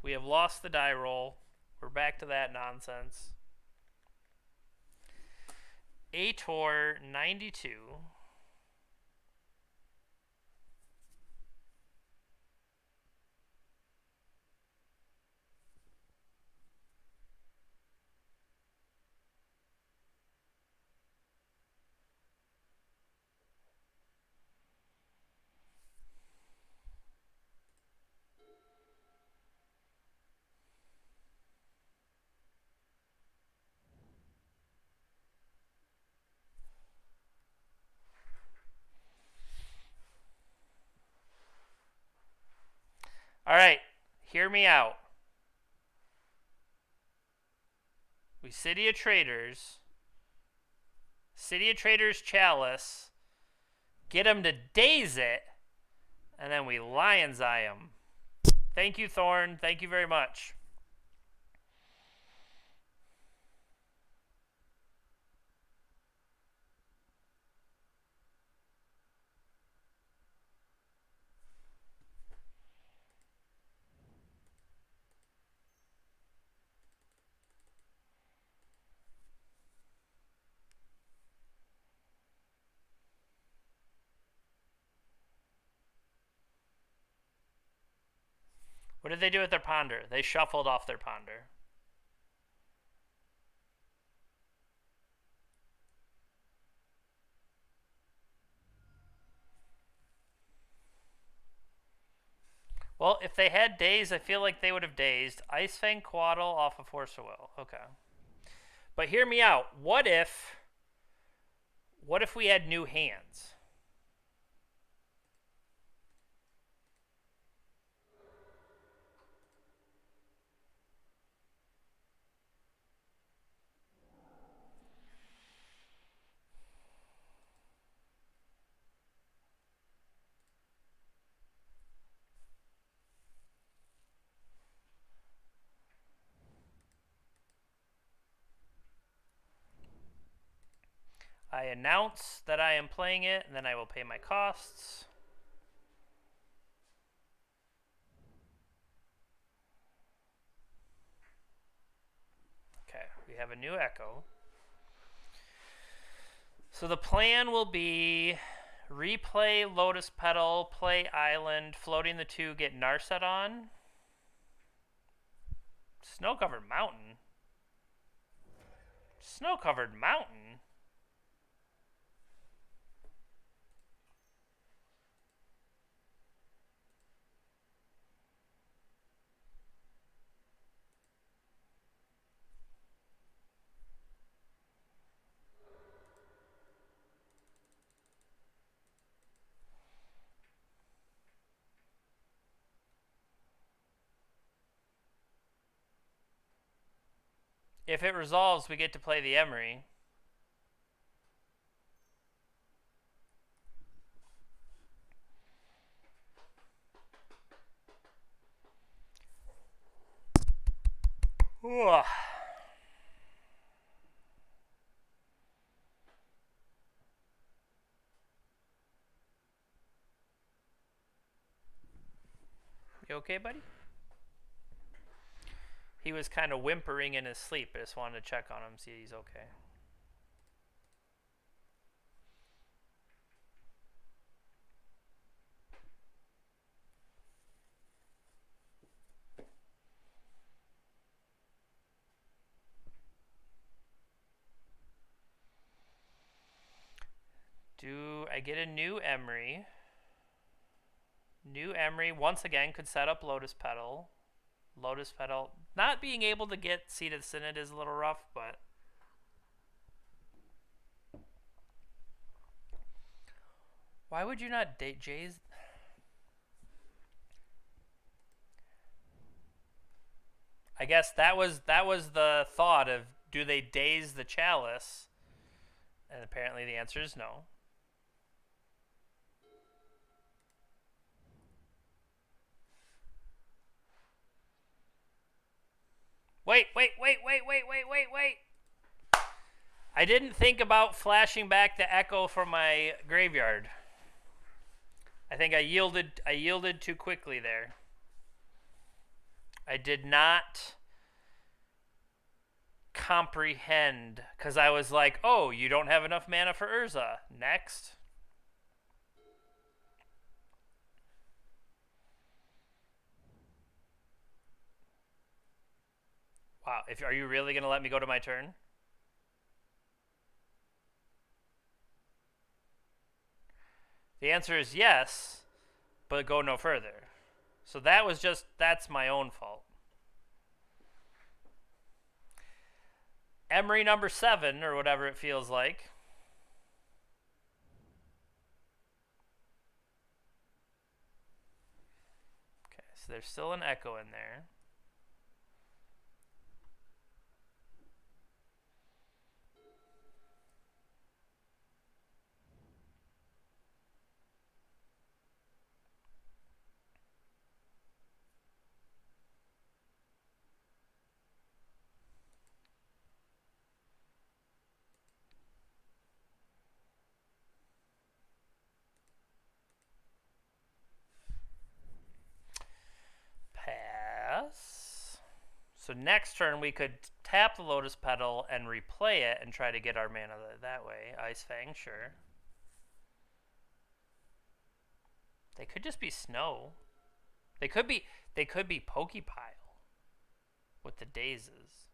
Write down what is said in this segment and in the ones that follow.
We have lost the die roll. We're back to that nonsense. Ator 92. All right, hear me out. We City of Traders Chalice, get him to daze it, and then we Lion's Eye him. Thank you, Thorn. Thank you very much. What did they do with their ponder? They shuffled off their ponder. Well, if they had daze, I feel like they would have dazed. Ice Fang Quaddle off of Force of Will. Okay. But hear me out. What if we had new hands? I announce that I am playing it, and then I will pay my costs. Okay, we have a new Echo. So the plan will be replay Lotus Petal, play Island, floating the 2, get Narset on. Snow-covered mountain? Snow-covered mountain? If it resolves, we get to play the Emery. Ooh. You okay, buddy? He was kind of whimpering in his sleep. I just wanted to check on him, see if he's okay. Do I get a new Emery? New Emery, once again, could set up Lotus Petal. Lotus Petal. Not being able to get Seated Synod is a little rough, but... Why would you not date Jay's? I guess that was the thought of, do they daze the Chalice? And apparently the answer is no. Wait. I didn't think about flashing back the Echo from my graveyard. I think I yielded too quickly there. I I did not comprehend because I was like, oh, you don't have enough mana for Urza. Next. Wow. Are you really going to let me go to my turn? The answer is yes, but go no further. So that's my own fault. Emery number 7, or whatever it feels like. Okay, so there's still an echo in there. Pass. So next turn we could tap the Lotus Petal and replay it and try to get our mana that way. Ice Fang, sure. They could just be Snow. They could be Pokepile with the Dazes.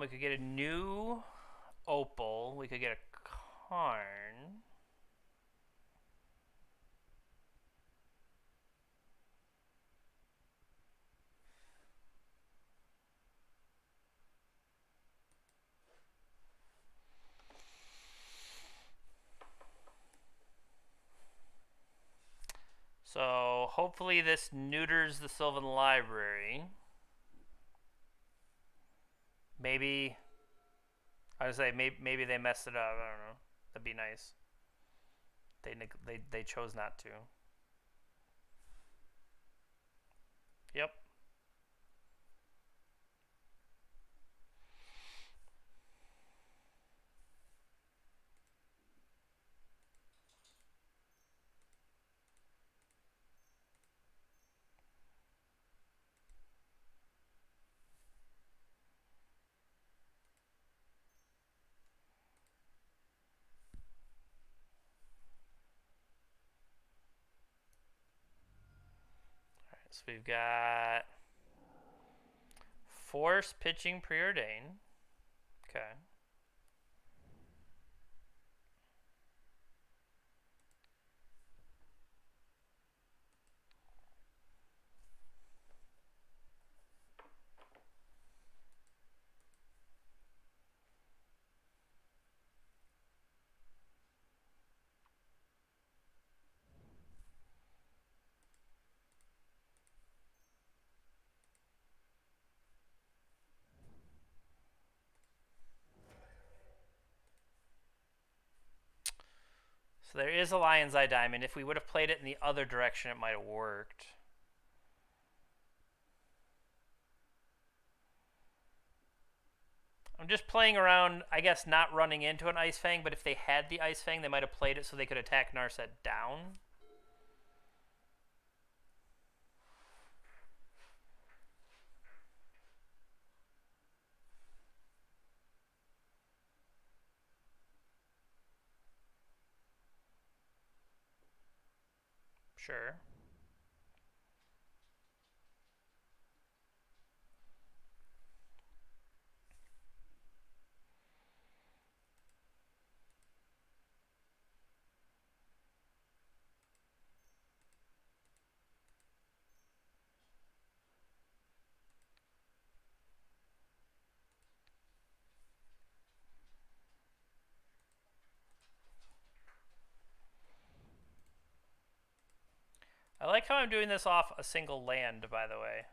We could get a new Opal. We could get a Karn. So hopefully this neuters the Sylvan Library. Maybe I would say maybe they messed it up. I don't know. That'd be nice. They chose not to. Yep. So we've got Force Pitching Preordain. Okay. So there is a Lion's Eye Diamond. If we would have played it in the other direction, it might have worked. I'm just playing around, I guess not running into an Ice Fang, but if they had the Ice Fang, they might have played it so they could attack Narset down. Sure. I like how I'm doing this off a single land, by the way.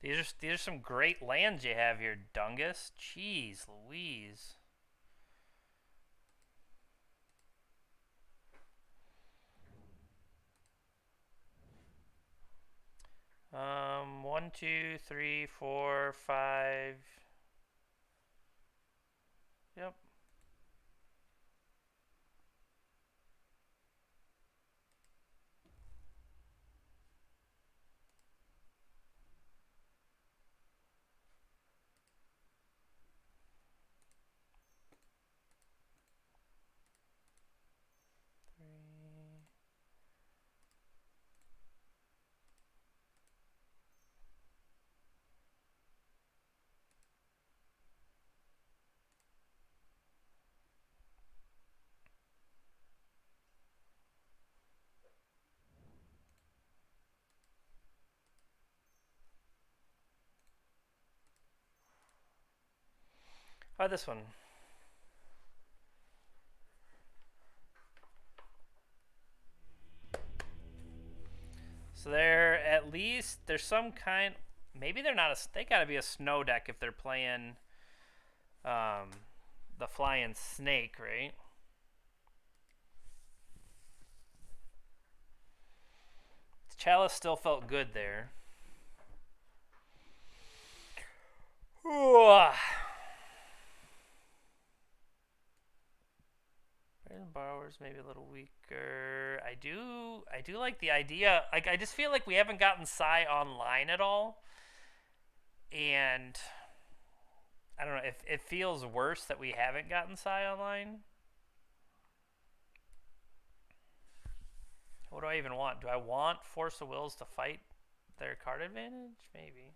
These are some great lands you have here, Dungus. Jeez Louise. 1, 2, 3, 4, 5. Yep. How about this one? So they're at least there's some kind. Maybe they're not a. They gotta be a snow deck if they're playing the flying snake, right? Chalice still felt good there. Ooh. Borrowers maybe a little weaker. I do like the idea. Like I just feel like we haven't gotten Psy online at all, and I don't know if it feels worse that we haven't gotten Psy online. What do I even want? Do I want Force of Wills to fight their card advantage? Maybe.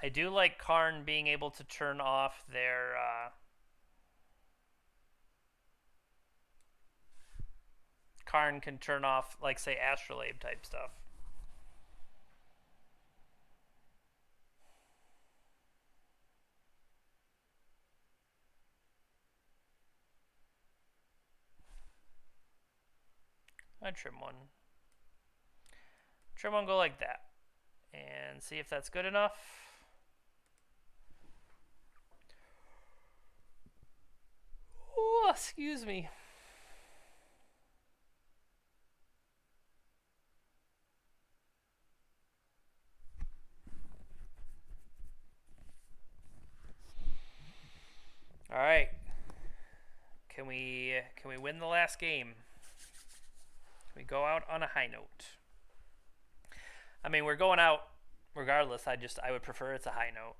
I do like Karn being able to turn off their Karn can turn off, like, say, Astrolabe type stuff. I'd trim one. Trim one, go like that. And see if that's good enough. Oh, excuse me. All right. Can we win the last game? Can we go out on a high note? I mean, we're going out regardless. I would prefer it's a high note.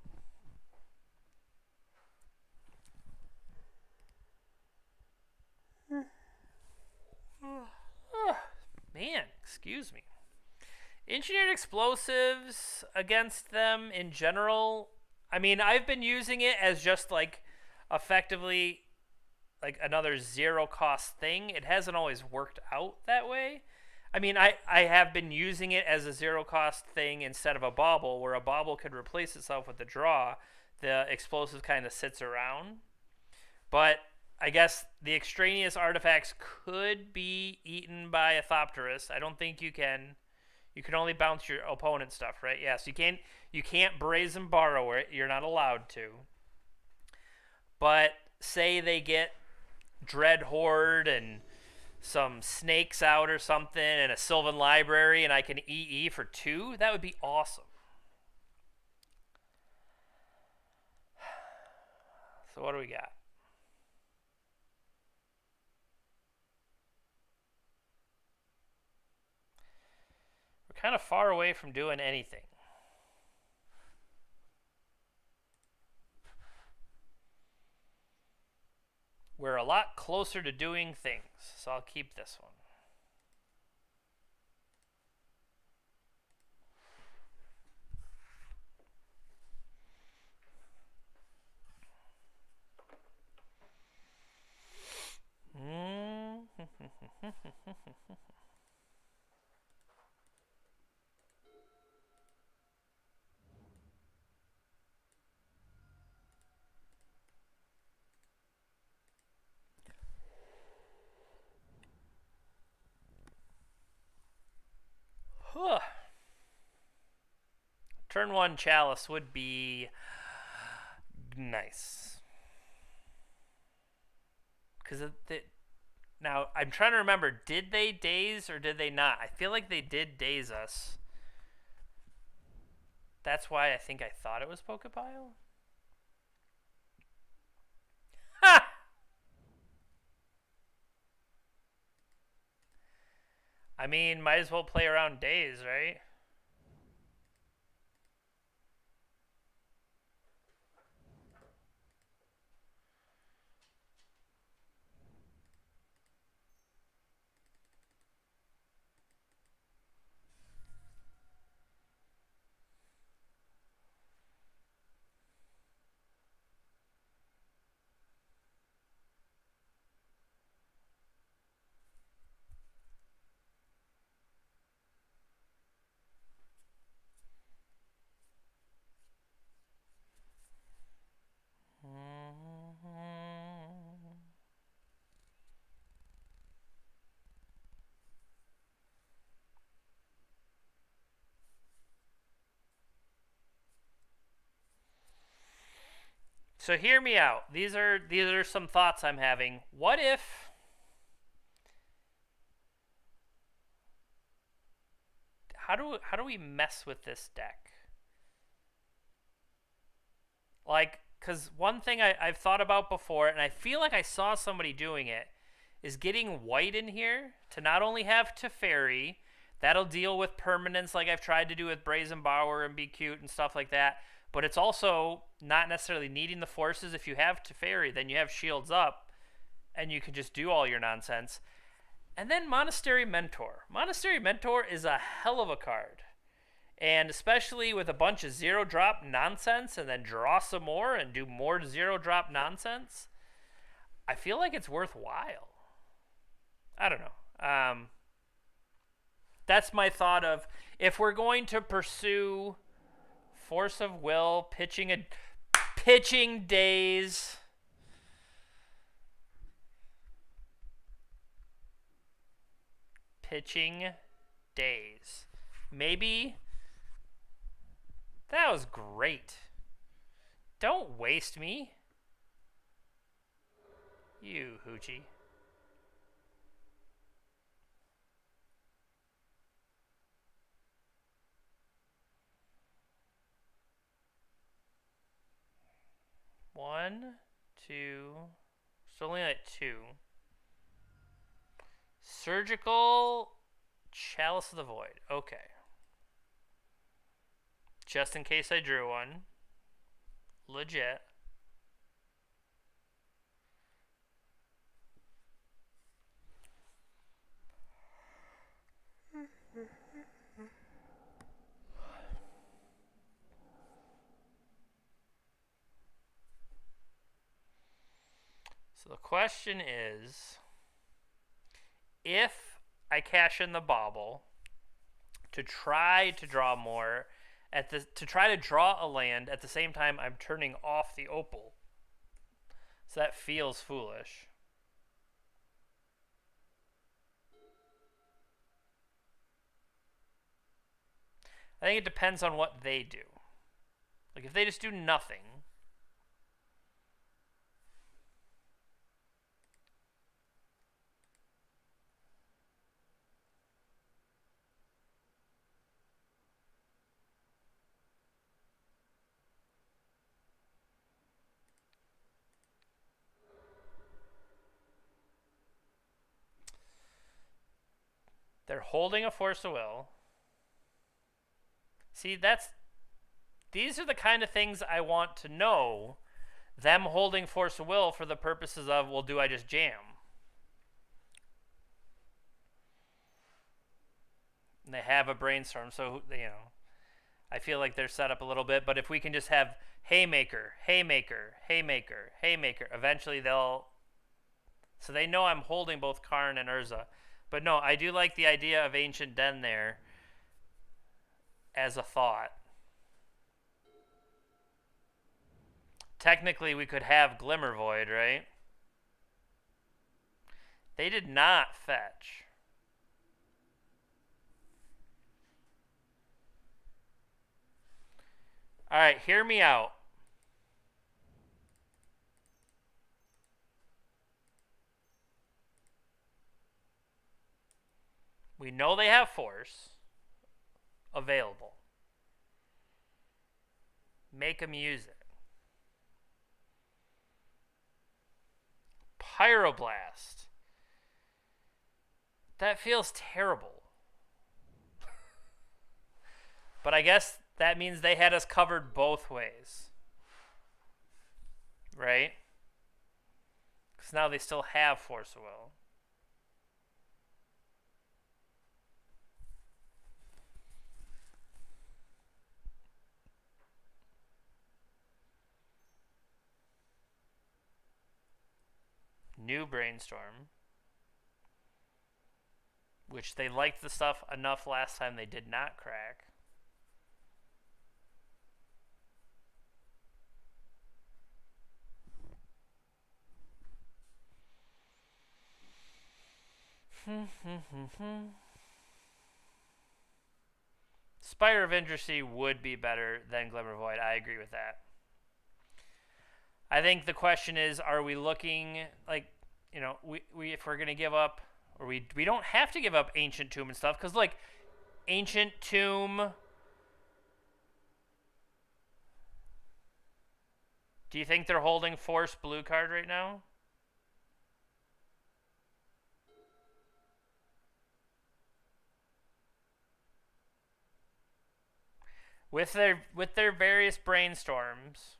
Man, excuse me. Engineered explosives against them in general. I mean, I've been using it as just like effectively like another zero cost thing. It hasn't always worked out that way. I mean, I have been using it as a zero cost thing instead of a bauble, where a bauble could replace itself with a draw. The explosive kind of sits around. But I guess the extraneous artifacts could be eaten by a Thopterus. I don't think you can. You can only bounce your opponent's stuff, right? Yes, you can't brazen borrow it. You're not allowed to. But say they get Dread Horde and some snakes out or something and a Sylvan Library and I can EE for 2, that would be awesome. So what do we got? We're kind of far away from doing anything. We're a lot closer to doing things, so I'll keep this one. Turn 1 Chalice would be nice. Because now, I'm trying to remember, did they daze or did they not? I feel like they did daze us. That's why I think I thought it was Pokepile. Ha! I mean, might as well play around daze, right? So hear me out. These are some thoughts I'm having. What if how do we mess with this deck? Like, because one thing I've thought about before, and I feel like I saw somebody doing it, is getting white in here to not only have Teferi, that'll deal with permanence like I've tried to do with Brazen Bower and be cute and stuff like that, but it's also not necessarily needing the forces. If you have Teferi, then you have shields up, and you can just do all your nonsense. And then Monastery Mentor. Monastery Mentor is a hell of a card. And especially with a bunch of zero drop nonsense and then draw some more and do more zero drop nonsense, I feel like it's worthwhile. I don't know. That's my thought of if we're going to pursue Force of Will, pitching days. Pitching days. Maybe. That was great. Don't waste me. You hoochie. One, two. It's only at 2. Surgical Chalice of the Void. Okay. Just in case I drew one. Legit. So the question is, if I cash in the bauble to try to draw more to try to draw a land at the same time I'm turning off the opal. So that feels foolish. I think it depends on what they do. Like if they just do nothing. They're holding a force of will. See, these are the kind of things I want to know. Them holding force of will for the purposes of, well, do I just jam? And they have a brainstorm, so, I feel like they're set up a little bit. But if we can just have haymaker, haymaker, haymaker, haymaker, eventually they'll... So they know I'm holding both Karn and Urza. But no, I do like the idea of Ancient Den there as a thought. Technically, we could have Glimmer Void, right? They did not fetch. All right, hear me out. We know they have force available. Make them use it. Pyroblast. That feels terrible. But I guess that means they had us covered both ways. Right? Because now they still have force of will. New brainstorm. Which they liked the stuff enough last time they did not crack. Spire of Industry would be better than Glimmer Void. I agree with that. I think the question is, are we looking like, we if we're gonna give up, or we don't have to give up Ancient Tomb and stuff, because like Ancient Tomb. Do you think they're holding Force blue card right now? With their various brainstorms,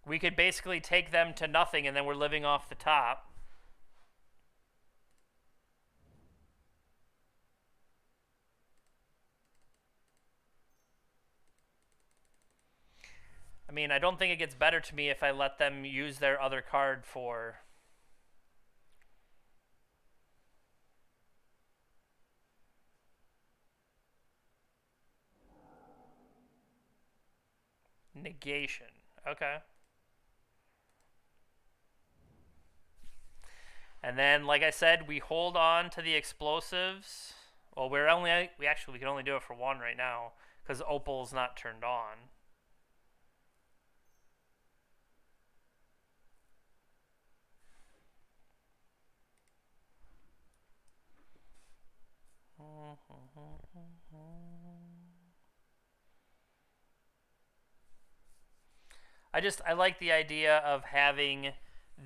we could basically take them to nothing, and then we're living off the top. I mean, I don't think it gets better to me if I let them use their other card for... negation. Okay. And then, like I said, we hold on to the explosives. Well, we can only do it for one right now because Opal's not turned on. I like the idea of having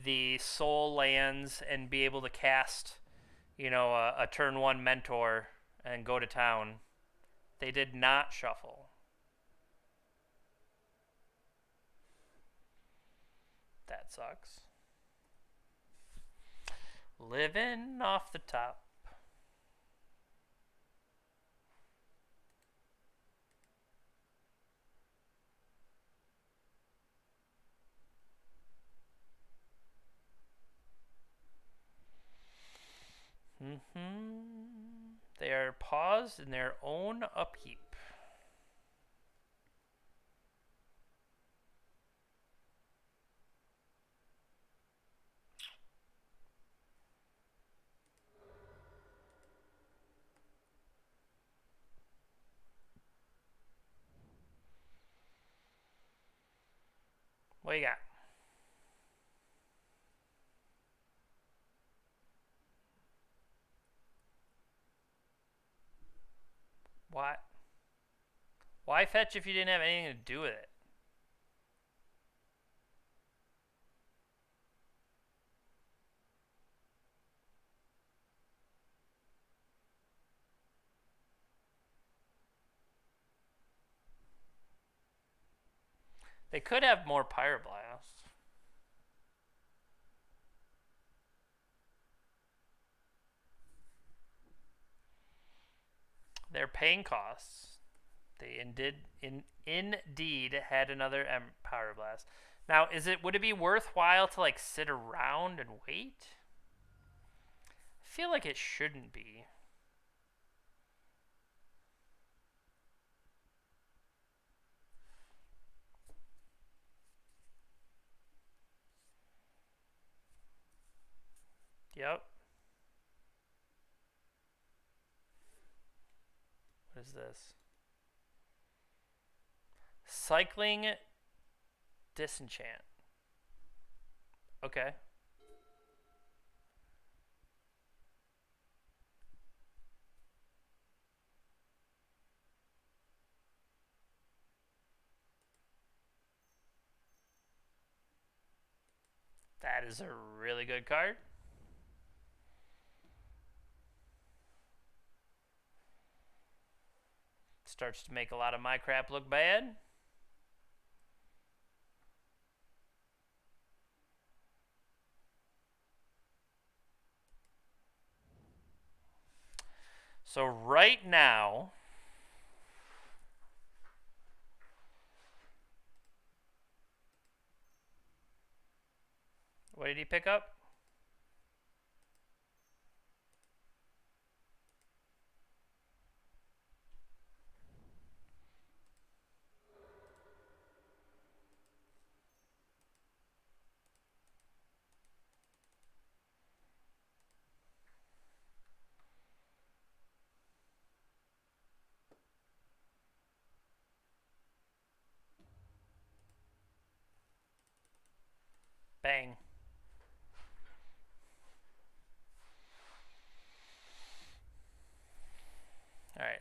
the soul lands and be able to cast, a turn one mentor and go to town. They did not shuffle. That sucks. Living off the top. They are paused in their own upkeep. What you got? What? Why fetch if you didn't have anything to do with it? They could have more Pyroblast. They're paying costs. They indeed had another Pyroblast. Now, would it be worthwhile to like sit around and wait? I feel like it shouldn't be. Yep. What is this? Cycling Disenchant. Okay. That is a really good card. Starts to make a lot of my crap look bad. So right now, what did he pick up? Bang. All right.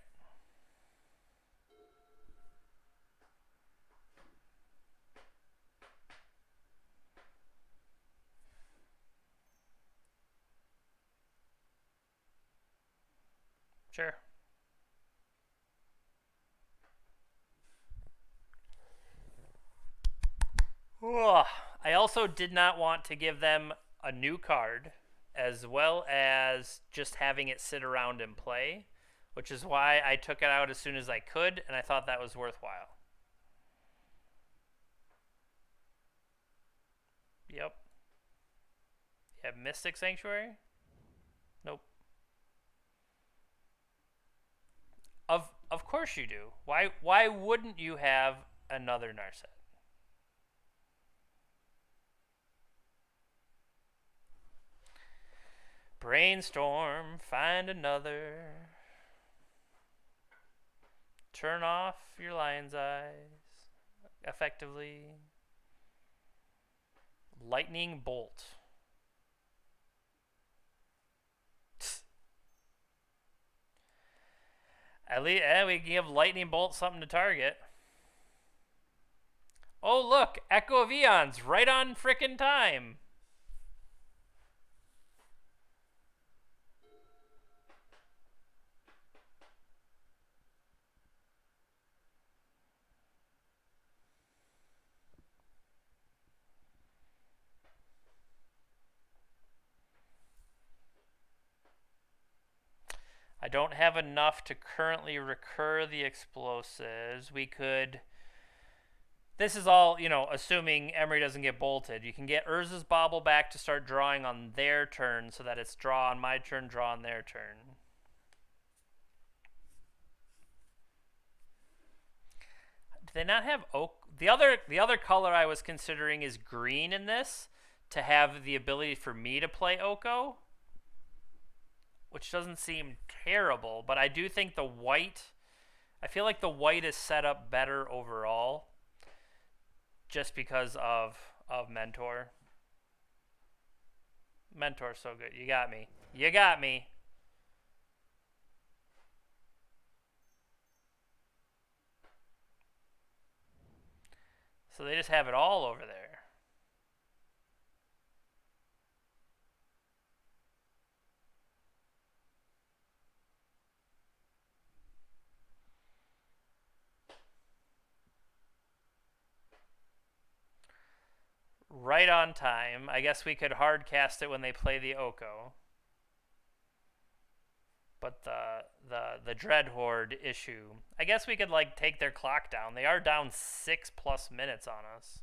Sure. Ugh. I also did not want to give them a new card as well as just having it sit around and play, which is why I took it out as soon as I could, and I thought that was worthwhile. Yep. You have Mystic Sanctuary? Nope. Of course you do. Why wouldn't you have another Narset? Brainstorm, find another. Turn off your lion's eyes effectively. Lightning bolt. At least we can give lightning bolt something to target. Oh look, Echo of Eons, right on frickin' time. I don't have enough to currently recur the explosives. We could... This is all, assuming Emery doesn't get bolted. You can get Urza's Bobble back to start drawing on their turn so that it's draw on my turn, draw on their turn. they not have oak? The other color I was considering is green in this to have the ability for me to play Oko, which doesn't seem terrible, but I do think the white, I feel like the white is set up better overall just because of Mentor. Mentor's so good. You got me. You got me. So they just have it all over there. Right on time. I guess we could hard cast it when they play the Oko. But the Dread Horde issue, I guess we could like take their clock down. They are down 6+ minutes on us.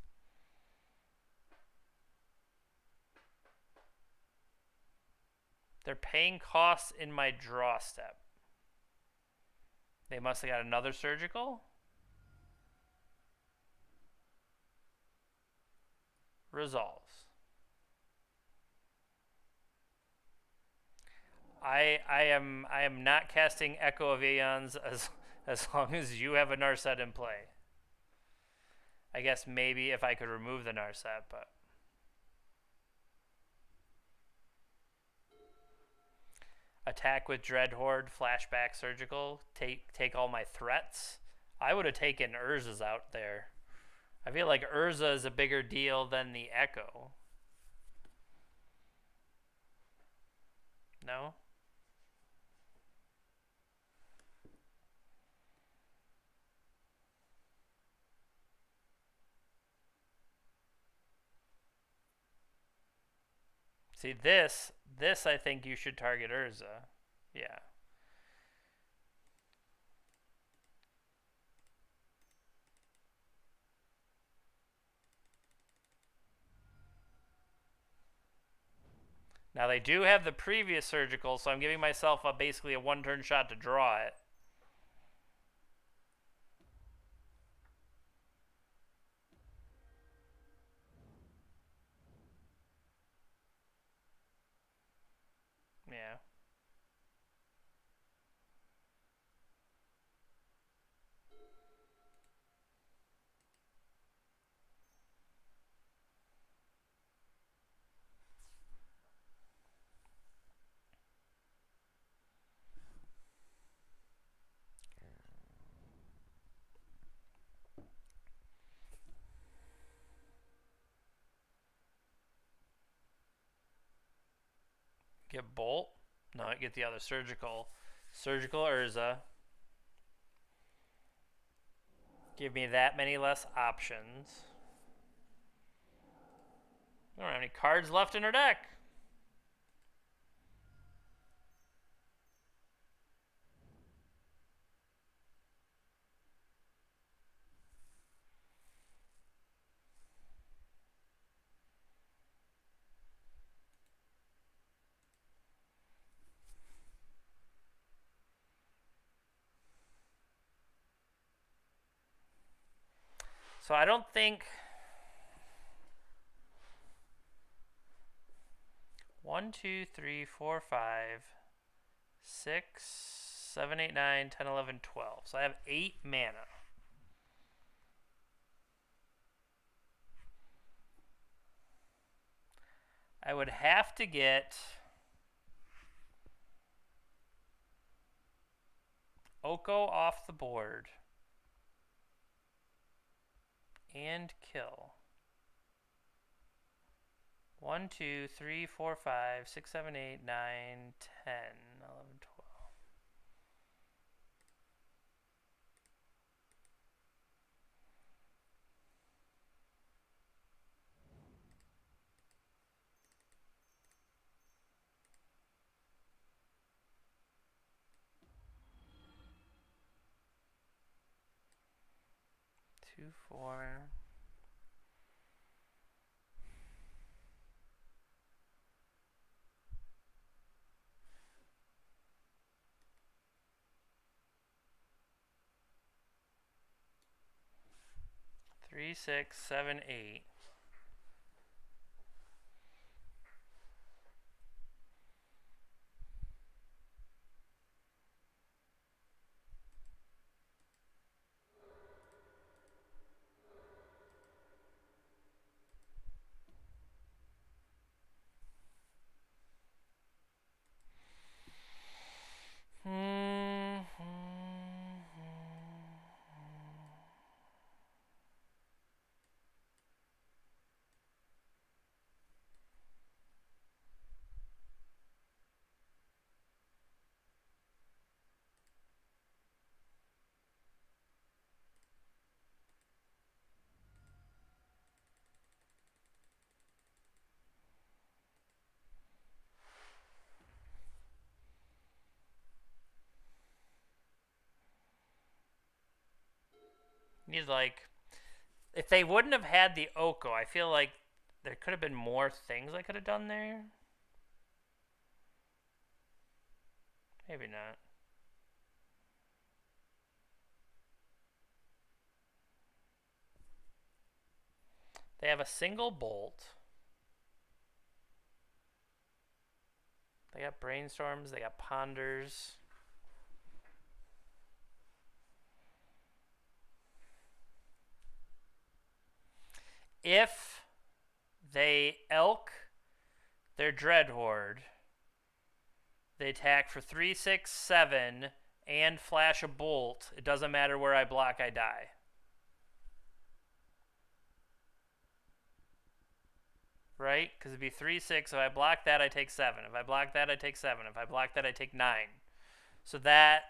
They're paying costs in my draw step. They must have got another surgical. Resolves. I am not casting Echo of Aeons as long as you have a Narset in play. I guess maybe if I could remove the Narset, but attack with Dread Horde, flashback surgical, take all my threats. I would have taken Urza's out there. I feel like Urza is a bigger deal than the Echo. No? See, this I think you should target Urza. Yeah. Now they do have the previous surgical, so I'm giving myself basically a one-turn shot to draw it. Yeah. Get Bolt. No, I get the other surgical. Surgical Urza. Give me that many less options. I don't have any cards left in her deck. So I don't think 1, 2, 3, 4, 5, 6, 7, 8, 9, 10, 11, 12. So I have 8 mana. I would have to get Oko off the board and kill. 1, 2, 3, 4, 5, 6, 7, 8, 9, 10, 11, 12. Two, 4. 3, 6, 7, 8. Need like, if they wouldn't have had the Oko, I feel like there could have been more things I could have done there. Maybe not. They have a single bolt. They got brainstorms. They got ponders. If they elk their Dread Horde, they attack for 3, 6, 7, and flash a bolt. It doesn't matter where I block, I die. Right? Because it'd be 3, 6. If I block that, I take 7. If I block that, I take 7. If I block that, I take 9. So that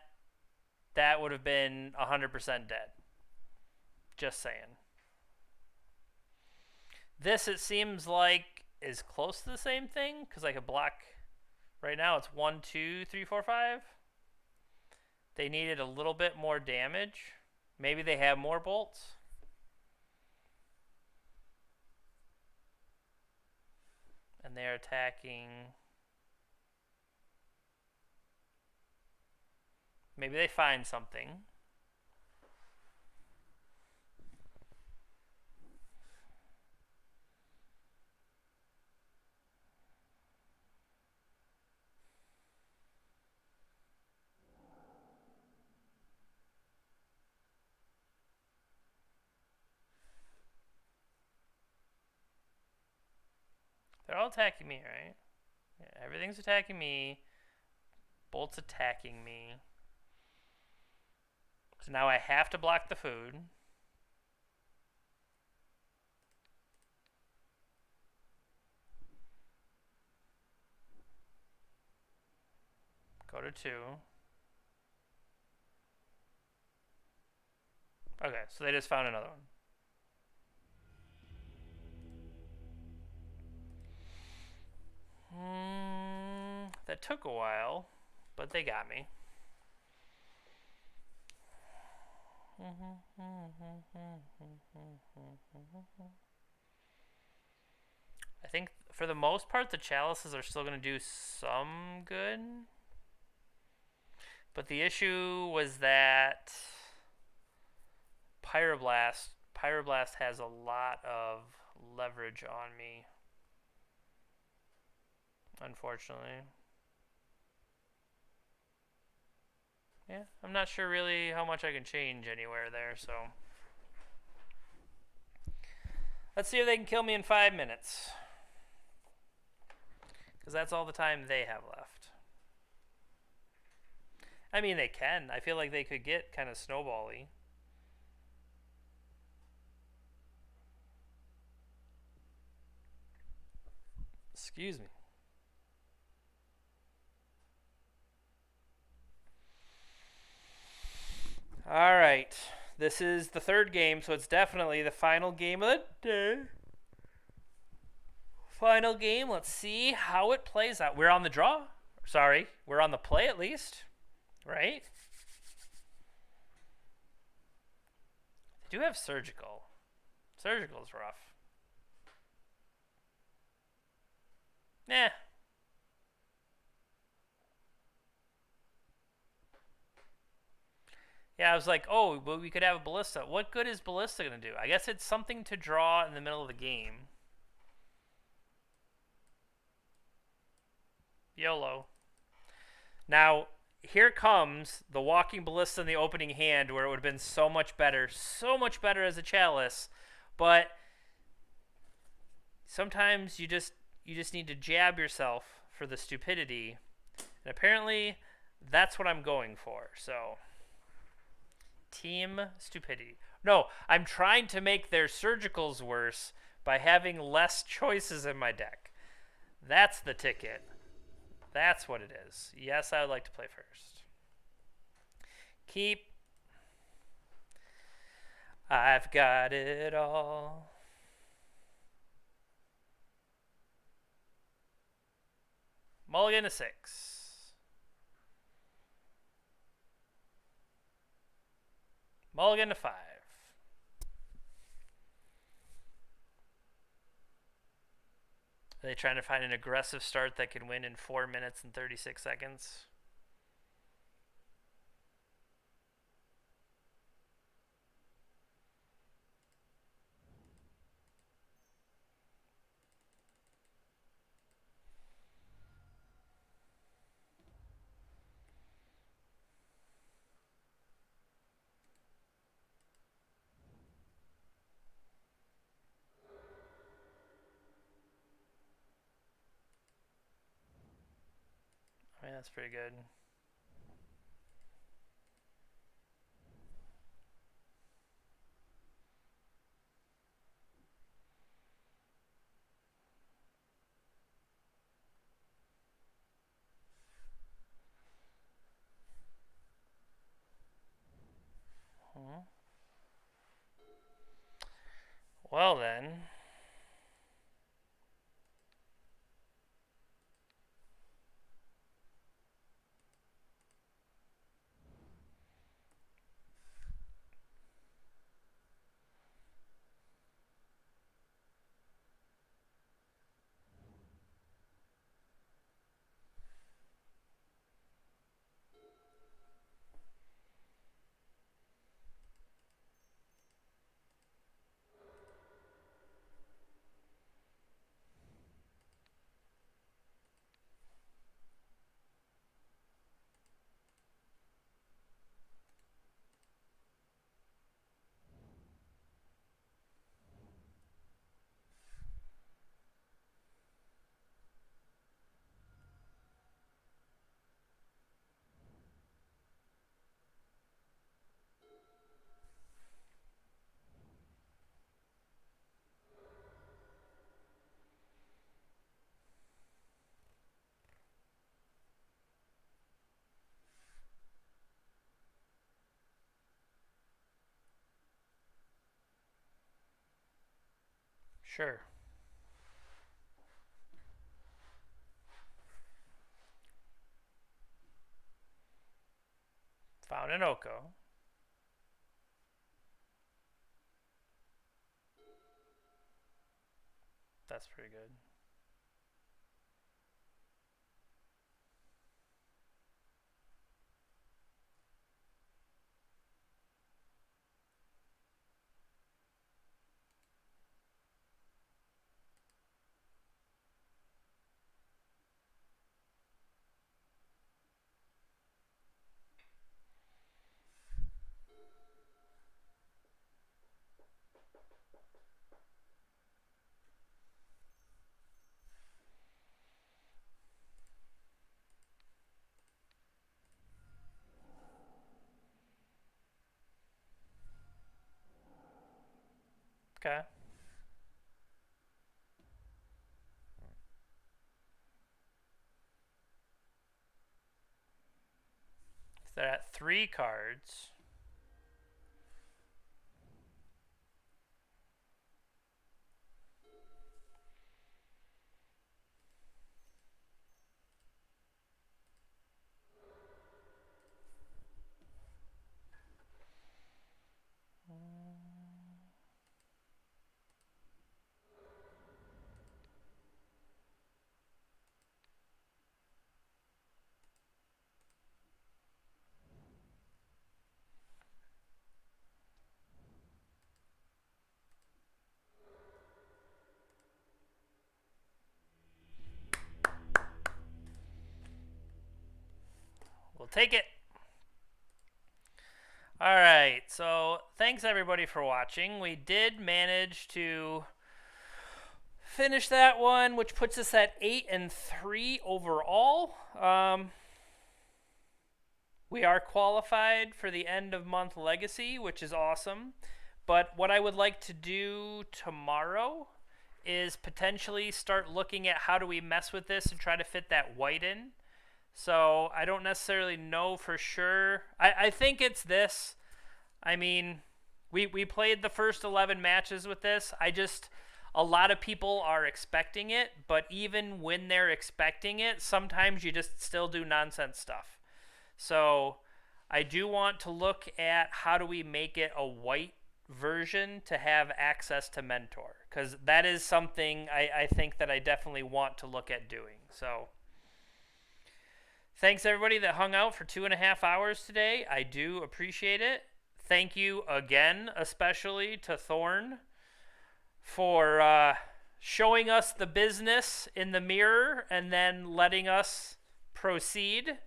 would have been 100% dead. Just saying. This, it seems like, is close to the same thing. Because I could block... Right now, it's 1, 2, 3, 4, 5. They needed a little bit more damage. Maybe they have more bolts. And they're attacking. Maybe they find something. They're all attacking me, right? Yeah, everything's attacking me. Bolt's attacking me. So now I have to block the food. Go to 2. Okay, so they just found another one. That took a while, but they got me. I think for the most part the chalices are still going to do some good. But the issue was that Pyroblast has a lot of leverage on me, unfortunately. Yeah, I'm not sure really how much I can change anywhere there, so let's see if they can kill me in 5 minutes, because that's all the time they have left. I mean, they can. I feel like they could get kind of snowball-y. Excuse me. All right. This is the third game, so it's definitely the final game of the day. Final game. Let's see how it plays out. We're on the draw. Sorry. We're on the play at least. Right? They do have surgical. Surgical is rough. Nah. Yeah, I was like, oh, but we could have a ballista. What good is ballista going to do? I guess it's something to draw in the middle of the game. YOLO. Now, here comes the walking ballista in the opening hand where it would have been so much better as a chalice. But sometimes you just need to jab yourself for the stupidity. And apparently that's what I'm going for. So team stupidity. No, I'm trying to make their surgicals worse by having less choices in my deck. That's the ticket. That's what it is. Yes, I would like to play first. Keep. I've got it all. Mulligan to 6. Mulligan to 5. Are they trying to find an aggressive start that can win in 4 minutes and 36 seconds? I mean, that's pretty good. Well then. Sure. Found an Oko. That's pretty good. Okay. So they're at 3 cards. We'll take it. All right, so thanks everybody for watching. We did manage to finish that one, which puts us at 8-3 overall. We are qualified for the end of month legacy, which is awesome. But what I would like to do tomorrow is potentially start looking at how do we mess with this and try to fit that white in. So I don't necessarily know for sure. I think it's this. I mean, we played the first 11 matches with this. A lot of people are expecting it, but even when they're expecting it, sometimes you just still do nonsense stuff. So I do want to look at how do we make it a white version to have access to Mentor, because that is something I think that I definitely want to look at doing. So thanks everybody that hung out for 2.5 hours today. I do appreciate it. Thank you again, especially to Thorn, for showing us the business in the mirror and then letting us proceed.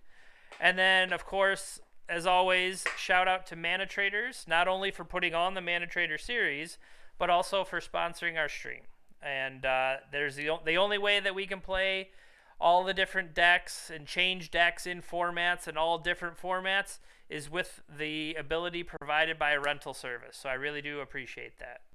And then, of course, as always, shout out to ManaTraders, not only for putting on the ManaTrader series, but also for sponsoring our stream. And there's the only way that we can play all the different decks and change decks in formats and all different formats is with the ability provided by a rental service. So I really do appreciate that.